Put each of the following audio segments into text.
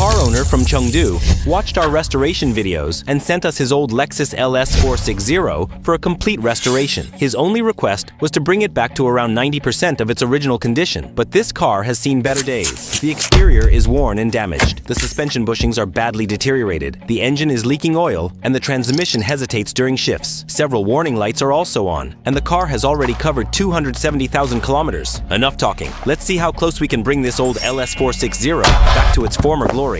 car owner from Chengdu watched our restoration videos and sent us his old Lexus LS460 for a complete restoration. His only request was to bring it back to around 90% of its original condition, but this car has seen better days. The exterior is worn and damaged, the suspension bushings are badly deteriorated, the engine is leaking oil, and the transmission hesitates during shifts. Several warning lights are also on, and the car has already covered 270,000 kilometers. Enough talking. Let's see how close we can bring this old LS460 back to its former glory.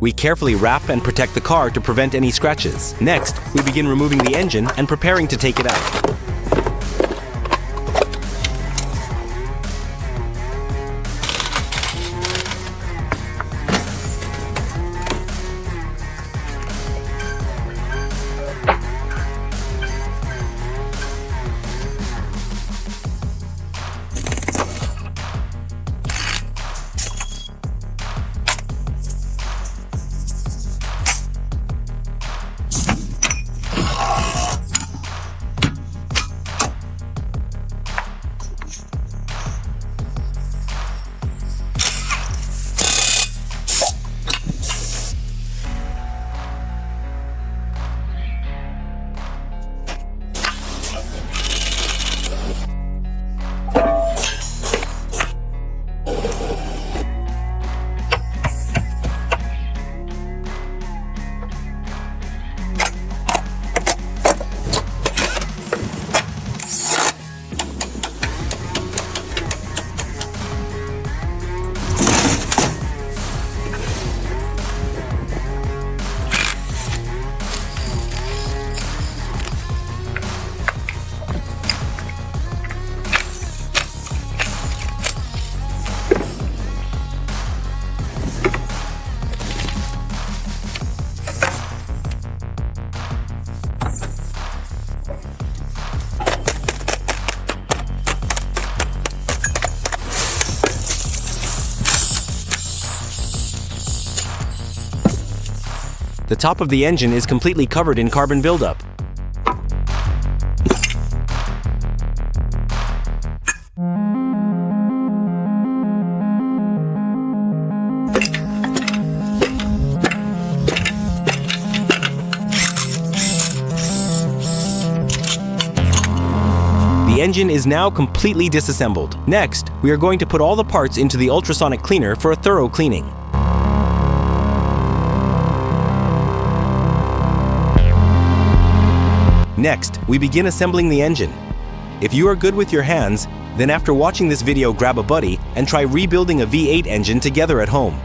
We carefully wrap and protect the car to prevent any scratches. Next, we begin removing the engine and preparing to take it out. The top of the engine is completely covered in carbon buildup. The engine is now completely disassembled. Next, we are going to put all the parts into the ultrasonic cleaner for a thorough cleaning. Next, we begin assembling the engine. If you are good with your hands, then after watching this video, grab a buddy and try rebuilding a V8 engine together at home.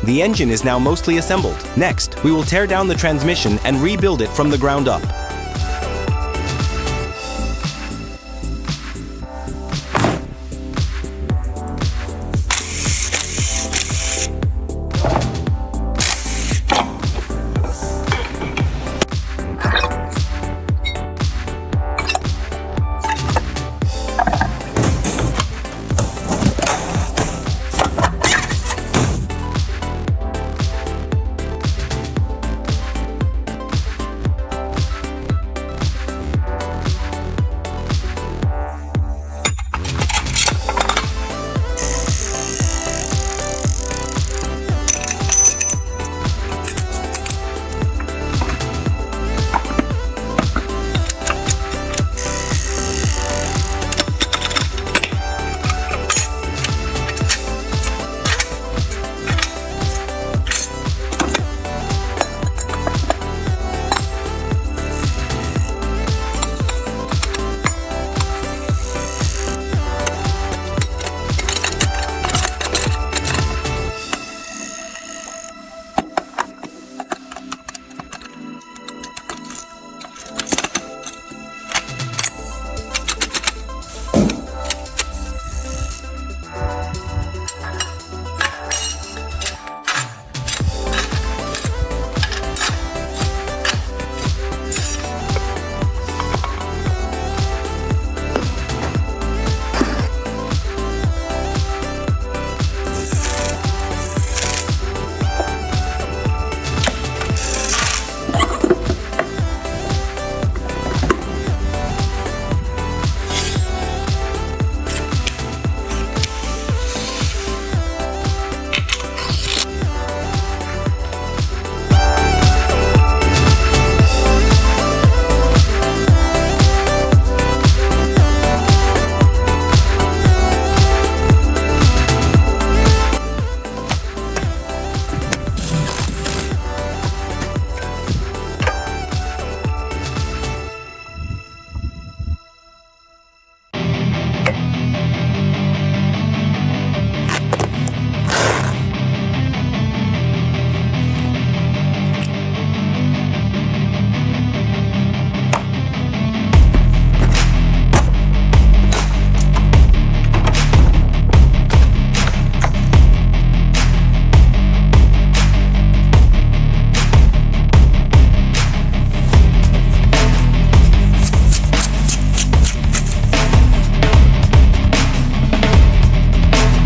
The engine is now mostly assembled. Next, we will tear down the transmission and rebuild it from the ground up.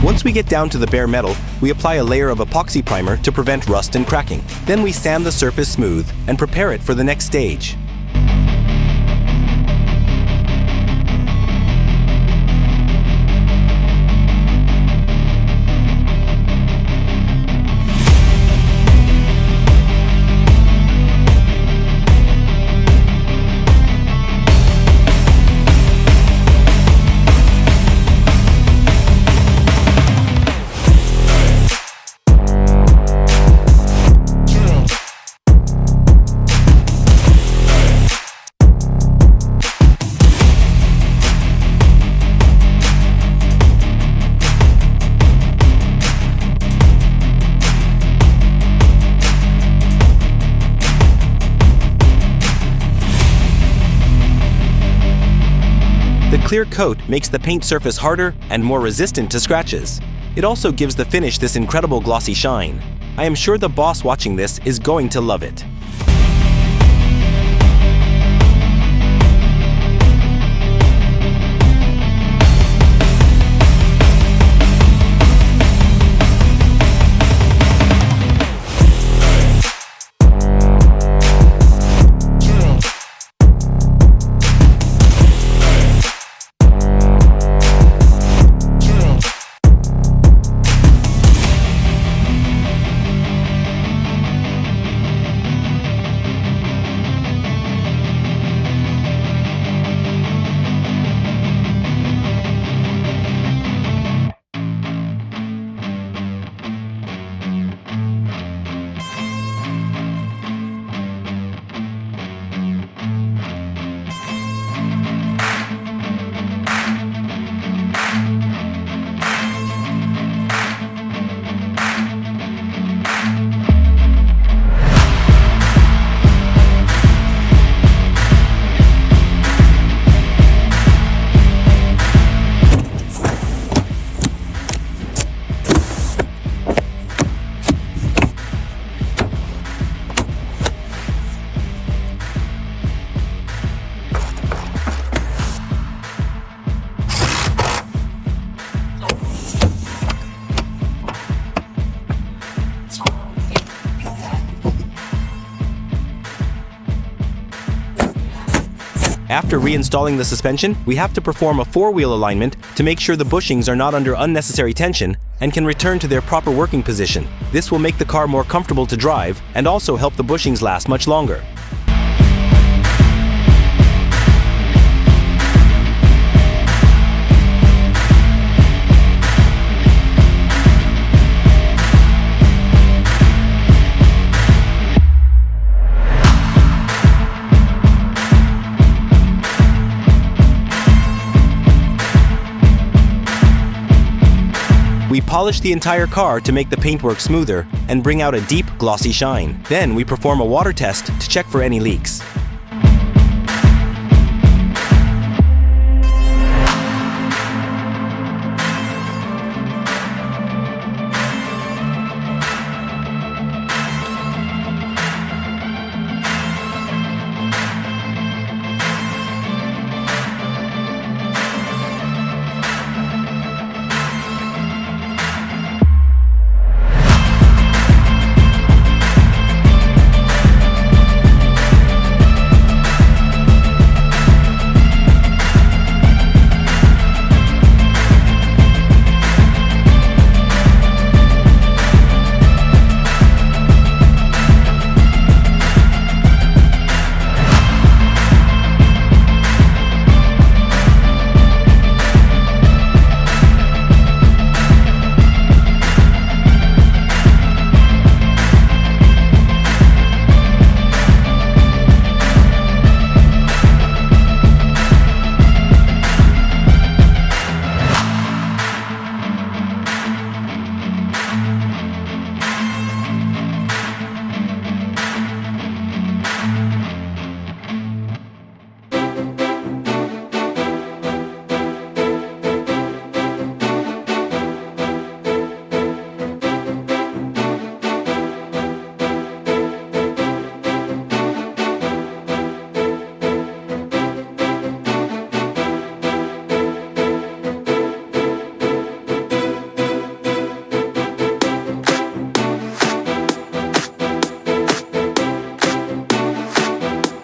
Once we get down to the bare metal, we apply a layer of epoxy primer to prevent rust and cracking. Then we sand the surface smooth and prepare it for the next stage. The clear coat makes the paint surface harder and more resistant to scratches. It also gives the finish this incredible glossy shine. I am sure the boss watching this is going to love it. After reinstalling the suspension, we have to perform a four-wheel alignment to make sure the bushings are not under unnecessary tension and can return to their proper working position. This will make the car more comfortable to drive and also help the bushings last much longer. We polish the entire car to make the paintwork smoother and bring out a deep, glossy shine. Then we perform a water test to check for any leaks.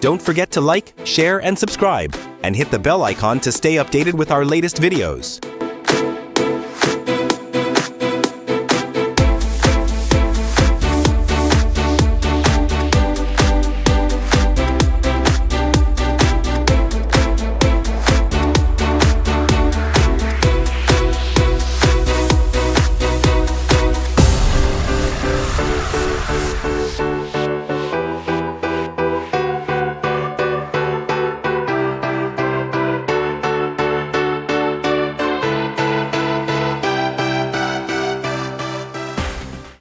Don't forget to like, share, and subscribe, and hit the bell icon to stay updated with our latest videos.